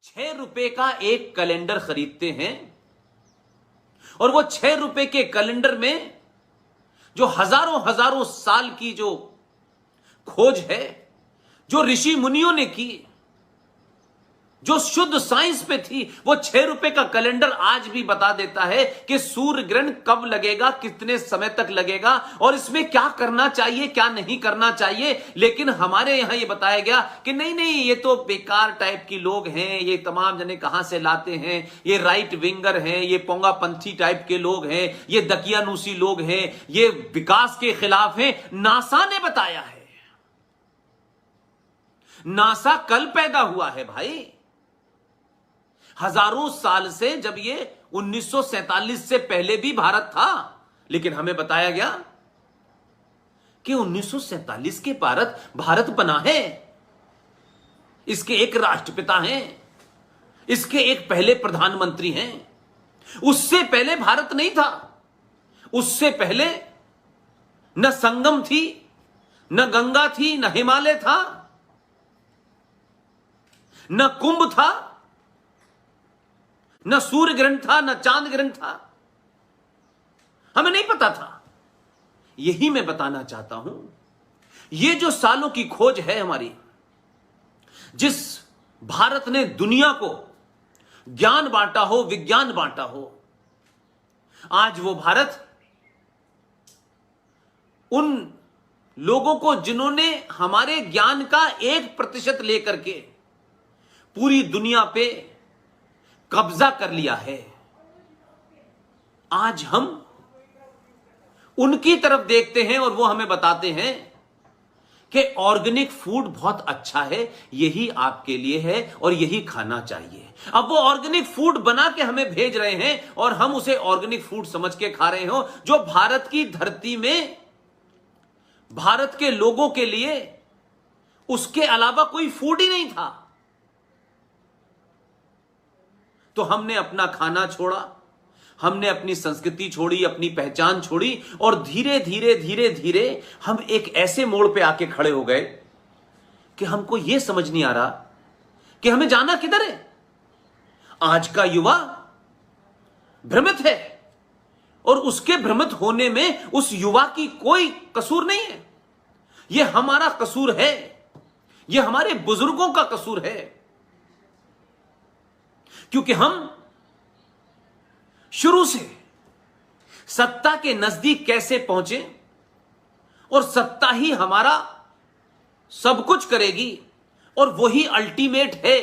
₹6 का एक कैलेंडर खरीदते हैं और वो ₹6 के कैलेंडर में जो हजारों हजारों साल की जो खोज है, जो ऋषि मुनियों ने की, जो शुद्ध साइंस पे थी, वो ₹6 का कैलेंडर आज भी बता देता है कि सूर्य ग्रहण कब लगेगा, कितने समय तक लगेगा और इसमें क्या करना चाहिए, क्या नहीं करना चाहिए। लेकिन हमारे यहां ये बताया गया कि नहीं नहीं, ये तो बेकार टाइप की लोग हैं, ये तमाम जने कहां से लाते हैं, ये राइट विंगर हैं, ये पोंगापंथी टाइप के लोग हैं, ये दकियानूसी लोग हैं, ये विकास के खिलाफ हैं। नासा ने बताया है। नासा कल पैदा हुआ है भाई। हजारों साल से, जब ये 1947 से पहले भी भारत था, लेकिन हमें बताया गया कि 1947 के भारत बना है। इसके एक राष्ट्रपिता हैं, इसके एक पहले प्रधानमंत्री हैं। उससे पहले भारत नहीं था। उससे पहले न संगम थी, न गंगा थी, न हिमालय था, न कुंभ था, न सूर्य ग्रहण था, न चांद ग्रहण था। हमें नहीं पता था। यही मैं बताना चाहता हूं। ये जो सालों की खोज है हमारी, जिस भारत ने दुनिया को ज्ञान बांटा हो, विज्ञान बांटा हो, आज वो भारत उन लोगों को जिन्होंने हमारे ज्ञान का 1% लेकर के पूरी दुनिया पे कब्जा कर लिया है, आज हम उनकी तरफ देखते हैं और वो हमें बताते हैं कि ऑर्गेनिक फूड बहुत अच्छा है, यही आपके लिए है और यही खाना चाहिए। अब वो ऑर्गेनिक फूड बना के हमें भेज रहे हैं और हम उसे ऑर्गेनिक फूड समझ के खा रहे हो, जो भारत की धरती में भारत के लोगों के लिए उसके अलावा कोई फूड ही नहीं था। तो हमने अपना खाना छोड़ा, हमने अपनी संस्कृति छोड़ी, अपनी पहचान छोड़ी और धीरे धीरे धीरे धीरे हम एक ऐसे मोड़ पे आके खड़े हो गए कि हमको यह समझ नहीं आ रहा कि हमें जाना किधर है। आज का युवा भ्रमित है और उसके भ्रमित होने में उस युवा की कोई कसूर नहीं है। यह हमारा कसूर है, यह हमारे बुजुर्गों का कसूर है, क्योंकि हम शुरू से सत्ता के नजदीक कैसे पहुंचे और सत्ता ही हमारा सब कुछ करेगी और वही अल्टीमेट है,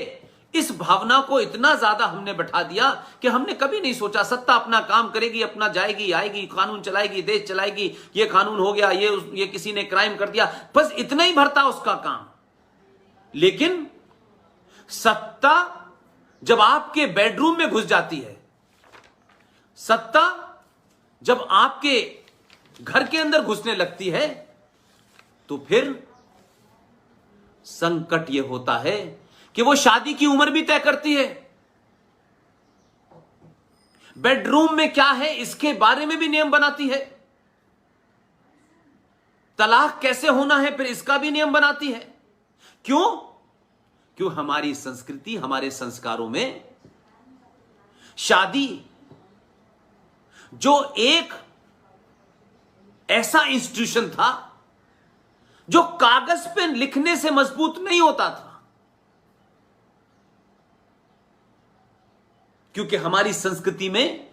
इस भावना को इतना ज्यादा हमने बैठा दिया कि हमने कभी नहीं सोचा सत्ता अपना काम करेगी, अपना जाएगी आएगी, कानून चलाएगी, देश चलाएगी, ये कानून हो गया, ये किसी ने क्राइम कर दिया, बस इतना ही भरता उसका काम। लेकिन सत्ता जब आपके बेडरूम में घुस जाती है, सत्ता जब आपके घर के अंदर घुसने लगती है, तो फिर संकट यह होता है कि वो शादी की उम्र भी तय करती है। बेडरूम में क्या है इसके बारे में भी नियम बनाती है। तलाक कैसे होना है फिर इसका भी नियम बनाती है। क्यों? क्यों? हमारी संस्कृति, हमारे संस्कारों में शादी जो एक ऐसा इंस्टीट्यूशन था जो कागज पे लिखने से मजबूत नहीं होता था, क्योंकि हमारी संस्कृति में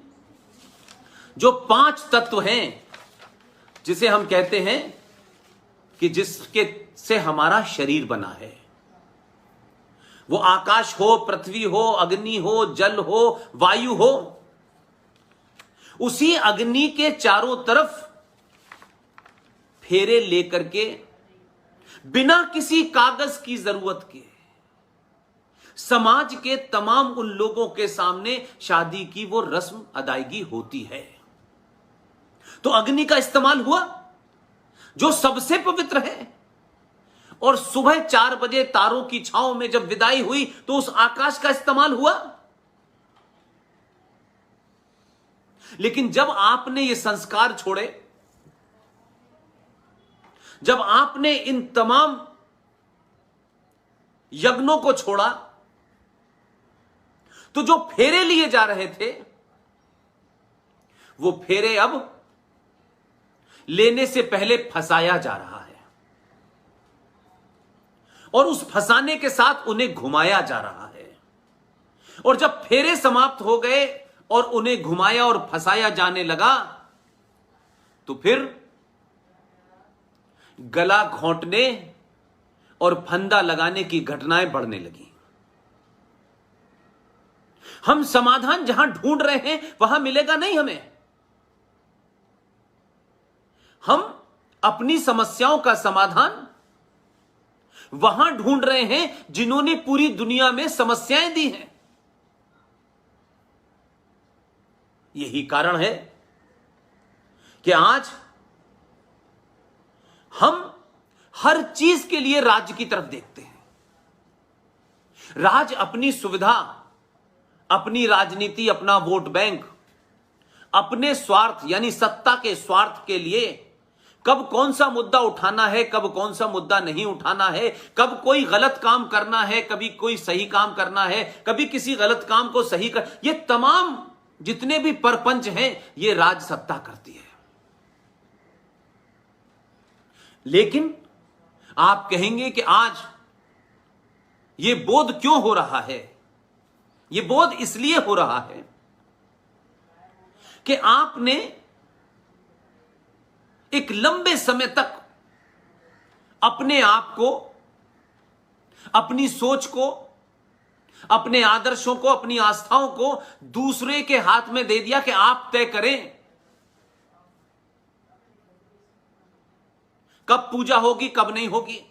जो 5 तत्व हैं, जिसे हम कहते हैं कि जिसके से हमारा शरीर बना है, वो आकाश हो, पृथ्वी हो, अग्नि हो, जल हो, वायु हो, उसी अग्नि के चारों तरफ फेरे लेकर के बिना किसी कागज की जरूरत के समाज के तमाम उन लोगों के सामने शादी की वो रस्म अदायगी होती है। तो अग्नि का इस्तेमाल हुआ जो सबसे पवित्र है, और सुबह 4 बजे तारों की छांव में जब विदाई हुई तो उस आकाश का इस्तेमाल हुआ। लेकिन जब आपने ये संस्कार छोड़े, जब आपने इन तमाम यज्ञों को छोड़ा, तो जो फेरे लिए जा रहे थे वो फेरे अब लेने से पहले फंसाया जा रहा है और उस फंसाने के साथ उन्हें घुमाया जा रहा है। और जब फेरे समाप्त हो गए और उन्हें घुमाया और फंसाया जाने लगा तो फिर गला घोंटने और फंदा लगाने की घटनाएं बढ़ने लगी। हम समाधान जहां ढूंढ रहे हैं वहां मिलेगा नहीं हमें। हम अपनी समस्याओं का समाधान वहां ढूंढ रहे हैं जिन्होंने पूरी दुनिया में समस्याएं दी हैं। यही कारण है कि आज हम हर चीज के लिए राज्य की तरफ देखते हैं। राज्य अपनी सुविधा, अपनी राजनीति, अपना वोट बैंक, अपने स्वार्थ यानी सत्ता के स्वार्थ के लिए कब कौन सा मुद्दा उठाना है, कब कौन सा मुद्दा नहीं उठाना है, कब कोई गलत काम करना है, कभी कोई सही काम करना है, कभी किसी गलत काम को सही कर, ये तमाम जितने भी परपंच हैं ये राज सत्ता करती है। लेकिन आप कहेंगे कि आज ये बोध क्यों हो रहा है? ये बोध इसलिए हो रहा है कि आपने एक लंबे समय तक अपने आप को, अपनी सोच को, अपने आदर्शों को, अपनी आस्थाओं को दूसरे के हाथ में दे दिया कि आप तय करें कब पूजा होगी, कब नहीं होगी।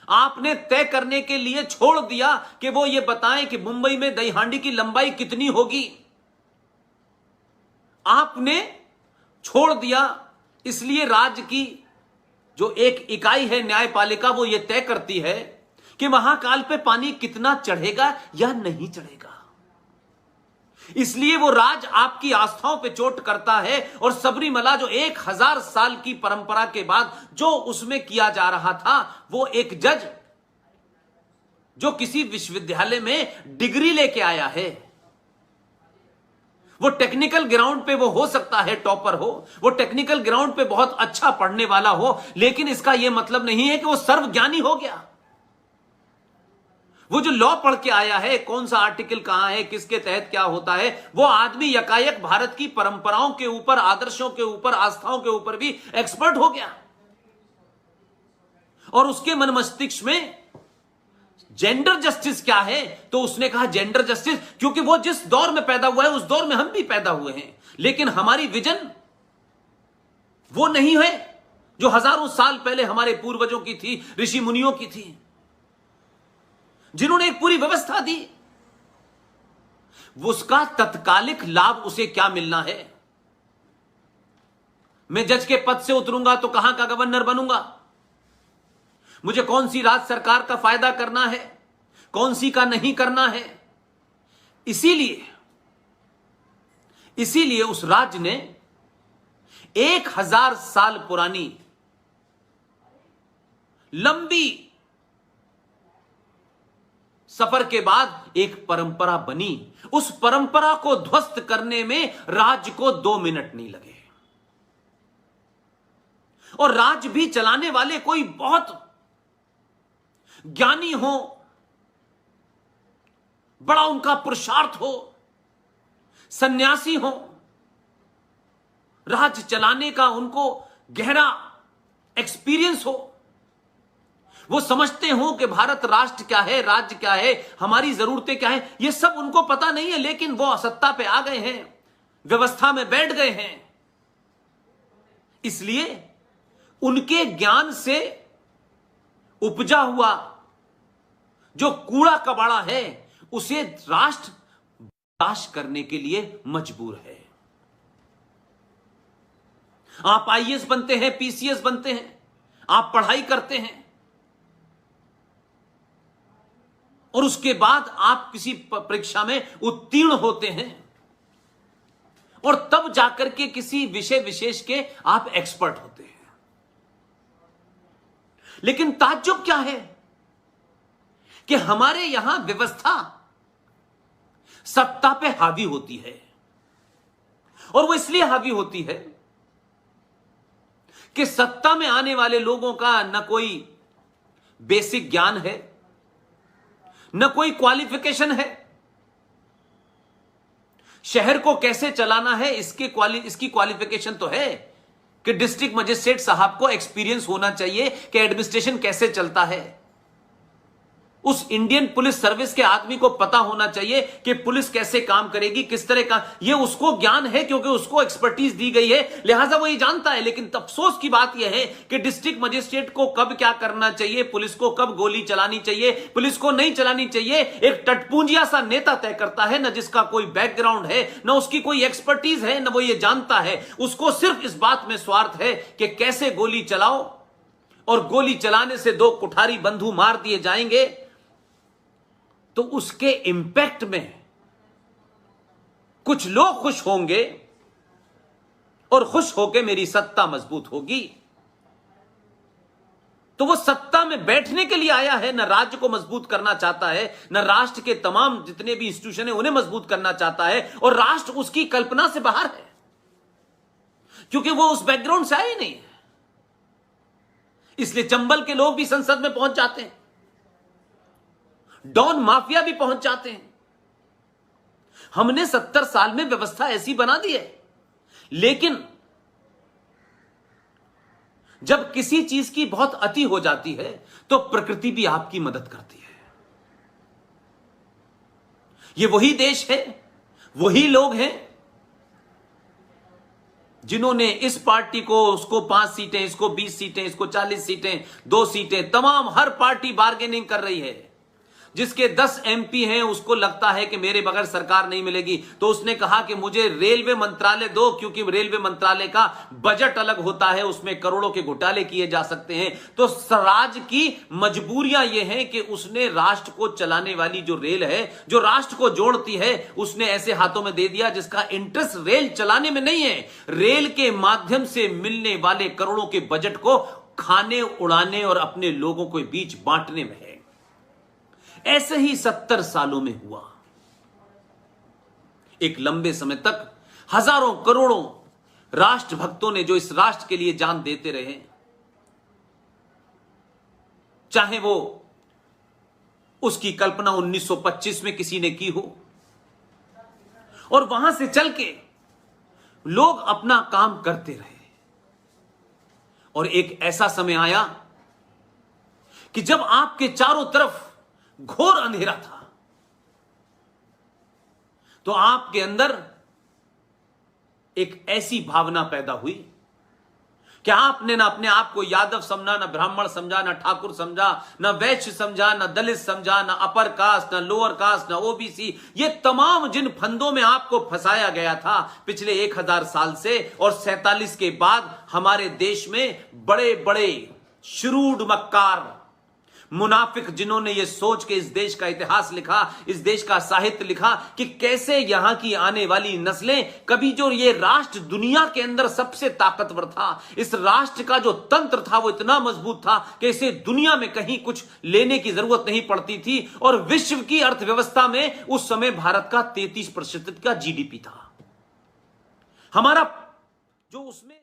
आपने तय करने के लिए छोड़ दिया कि वो ये बताएं कि मुंबई में दही हांडी की लंबाई कितनी होगी। आपने छोड़ दिया, इसलिए राज्य की जो एक इकाई है न्यायपालिका वो ये तय करती है कि महाकाल पे पानी कितना चढ़ेगा या नहीं चढ़ेगा। इसलिए वो राज आपकी आस्थाओं पे चोट करता है। और सबरीमला जो 1000 साल की परंपरा के बाद जो उसमें किया जा रहा था, वो एक जज जो किसी विश्वविद्यालय में डिग्री लेके आया है, वो टेक्निकल ग्राउंड पे वो हो सकता है टॉपर हो, वो टेक्निकल ग्राउंड पे बहुत अच्छा पढ़ने वाला हो, लेकिन इसका यह मतलब नहीं है कि वो सर्वज्ञानी हो गया। वो जो लॉ पढ़ के आया है, कौन सा आर्टिकल कहां है, किसके तहत क्या होता है, वो आदमी यकायक भारत की परंपराओं के ऊपर, आदर्शों के ऊपर, आस्थाओं के ऊपर भी एक्सपर्ट हो गया। और उसके मन मस्तिष्क में जेंडर जस्टिस क्या है, तो उसने कहा जेंडर जस्टिस, क्योंकि वो जिस दौर में पैदा हुआ है उस दौर में हम भी पैदा हुए हैं, लेकिन हमारी विजन वो नहीं है जो हजारों साल पहले हमारे पूर्वजों की थी, ऋषि मुनियों की थी, जिन्होंने एक पूरी व्यवस्था दी। उसका तत्कालिक लाभ उसे क्या मिलना है? मैं जज के पद से उतरूंगा तो कहां का गवर्नर बनूंगा, मुझे कौन सी राज्य सरकार का फायदा करना है, कौन सी का नहीं करना है। इसीलिए उस राज्य ने 1000 साल पुरानी लंबी सफर के बाद एक परंपरा बनी। उस परंपरा को ध्वस्त करने में राज्य को 2 मिनट नहीं लगे। और राज्य भी चलाने वाले कोई बहुत ज्ञानी हो, बड़ा उनका पुरुषार्थ हो, सन्यासी हो, राज्य चलाने का उनको गहरा एक्सपीरियंस हो, वो समझते हो कि भारत राष्ट्र क्या है, राज्य क्या है, हमारी जरूरतें क्या है, ये सब उनको पता नहीं है, लेकिन वो सत्ता पे आ गए हैं, व्यवस्था में बैठ गए हैं। इसलिए उनके ज्ञान से उपजा हुआ जो कूड़ा कबाड़ा है उसे राष्ट्र बर्दाश्त करने के लिए मजबूर है। आप आईएएस बनते हैं, पीसीएस बनते हैं, आप पढ़ाई करते हैं और उसके बाद आप किसी परीक्षा में उत्तीर्ण होते हैं और तब जाकर के किसी विषय विशेष के आप एक्सपर्ट होते हैं। लेकिन ताज्जुब क्या है कि हमारे यहां व्यवस्था सत्ता पे हावी होती है। और वो इसलिए हावी होती है कि सत्ता में आने वाले लोगों का न कोई बेसिक ज्ञान है, न कोई क्वालिफिकेशन है। शहर को कैसे चलाना है इसकी क्वालिफिकेशन तो है कि डिस्ट्रिक्ट मजिस्ट्रेट साहब को एक्सपीरियंस होना चाहिए कि एडमिनिस्ट्रेशन कैसे चलता है। उस इंडियन पुलिस सर्विस के आदमी को पता होना चाहिए कि पुलिस कैसे काम करेगी, किस तरह का, ये उसको ज्ञान है क्योंकि उसको एक्सपर्टीज दी गई है, लिहाजा वो ये जानता है। लेकिन अफसोस की बात यह है कि डिस्ट्रिक्ट मजिस्ट्रेट को कब क्या करना चाहिए, पुलिस को कब गोली चलानी चाहिए, पुलिस को नहीं चलानी चाहिए, एक टटपूंजिया सा नेता तय करता है, न जिसका कोई बैकग्राउंड है, न उसकी कोई एक्सपर्टीज है, न वो ये जानता है। उसको सिर्फ इस बात में स्वार्थ है कि कैसे गोली चलाओ, और गोली चलाने से दो कुठारी बंधु मार दिए जाएंगे तो उसके इंपैक्ट में कुछ लोग खुश होंगे और खुश होकर मेरी सत्ता मजबूत होगी। तो वो सत्ता में बैठने के लिए आया है, न राज्य को मजबूत करना चाहता है, न राष्ट्र के तमाम जितने भी इंस्टीट्यूशन है उन्हें मजबूत करना चाहता है, और राष्ट्र उसकी कल्पना से बाहर है क्योंकि वो उस बैकग्राउंड से आए ही नहीं है। इसलिए चंबल के लोग भी संसद में पहुंच जाते हैं, डॉन माफिया भी पहुंच जाते हैं। हमने 70 साल में व्यवस्था ऐसी बना दी है, लेकिन जब किसी चीज की बहुत अति हो जाती है तो प्रकृति भी आपकी मदद करती है। ये वही देश है, वही लोग हैं जिन्होंने इस पार्टी को, उसको 5 सीटें, इसको 20 सीटें, इसको 40 सीटें, 2 सीटें, तमाम हर पार्टी बार्गेनिंग कर रही है। जिसके 10 MP हैं उसको लगता है कि मेरे बगैर सरकार नहीं मिलेगी, तो उसने कहा कि मुझे रेलवे मंत्रालय दो, क्योंकि रेलवे मंत्रालय का बजट अलग होता है, उसमें करोड़ों के घोटाले किए जा सकते हैं। तो स्वराज की मजबूरियां ये हैं कि उसने राष्ट्र को चलाने वाली जो रेल है, जो राष्ट्र को जोड़ती है, उसने ऐसे हाथों में दे दिया जिसका इंटरेस्ट रेल चलाने में नहीं है, रेल के माध्यम से मिलने वाले करोड़ों के बजट को खाने, उड़ाने और अपने लोगों के बीच बांटने में है। ऐसे ही 70 सालों में हुआ। एक लंबे समय तक हजारों करोड़ों राष्ट्रभक्तों ने जो इस राष्ट्र के लिए जान देते रहे, चाहे वो उसकी कल्पना 1925 में किसी ने की हो, और वहां से चल के लोग अपना काम करते रहे, और एक ऐसा समय आया कि जब आपके चारों तरफ घोर अंधेरा था, तो आपके अंदर एक ऐसी भावना पैदा हुई कि आपने ना अपने आप को यादव समझा, ना ब्राह्मण समझा, ना ठाकुर समझा, ना वैश्य समझा, ना दलित समझा, ना अपर कास्ट, ना लोअर कास्ट, ना OBC, ये तमाम जिन फंदों में आपको फंसाया गया था पिछले 1000 साल से, और 47 के बाद हमारे देश में बड़े बड़े शुरूड मक्कार मुनाफिक, जिन्होंने ये सोच के इस देश का इतिहास लिखा, इस देश का साहित्य लिखा कि कैसे यहां की आने वाली नस्लें, कभी जो ये राष्ट्र दुनिया के अंदर सबसे ताकतवर था, इस राष्ट्र का जो तंत्र था वो इतना मजबूत था कि इसे दुनिया में कहीं कुछ लेने की जरूरत नहीं पड़ती थी, और विश्व की अर्थव्यवस्था में उस समय भारत का 33% का GDP था। हमारा जो उसमें